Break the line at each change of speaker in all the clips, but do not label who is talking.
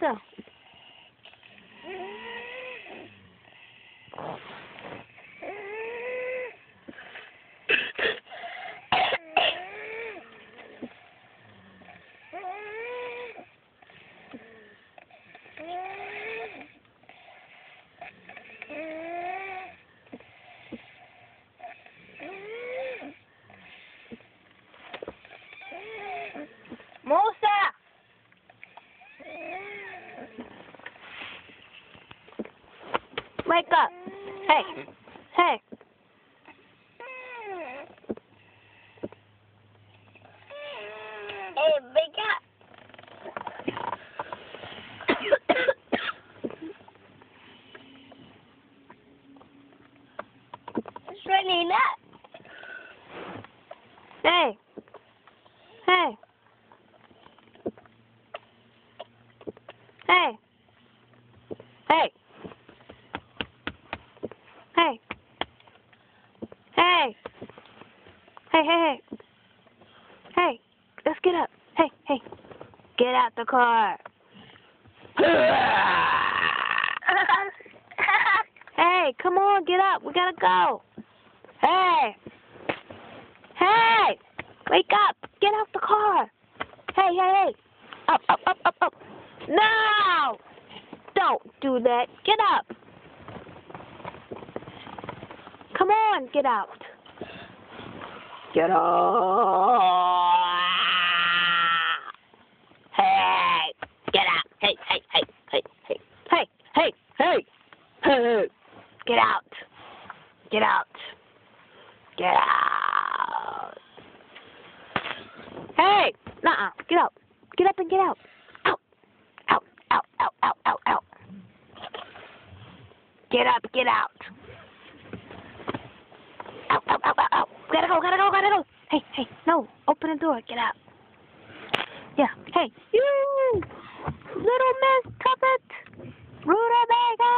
Melissa. Melissa! Wake up! Hey! Hey! Hey, wake up! It's raining up! Hey! Hey! Hey! Hey! Hey! Hey! Hey, hey, hey! Hey! Let's get up! Hey, hey! Get out the car! Hey, come on, get up! We gotta go! Hey! Hey! Wake up! Get out the car! Hey, hey, hey! Up, up, up, up, up! No! Don't do that. Get up. Come on, get out. Get up. Hey, get out. Hey, hey, hey, hey, hey, hey, hey, hey, hey. Get out. Get out. Get out. Hey, nuh-uh. Get out. Get up and get out. Out, out, out, out, out, out. Get up, get out. Out, out, out, out, out. Gotta go, gotta go, gotta go. Hey, hey, no. Open the door. Get out. Yeah. Hey, you! Little Miss Tuppet! Rutabaga!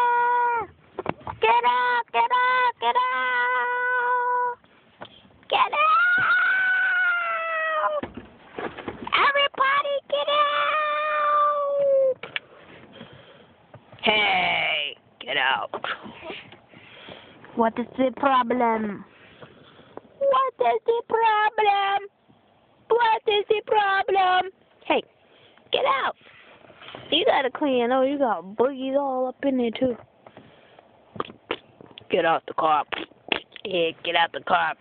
Get out, get out, get out! Get out! Everybody get out! Hey, get out. What is the problem? What is the problem? What is the problem? Hey, get out. You gotta clean. Oh, you got boogies all up in there, too. Get out the car. Yeah, get out the car.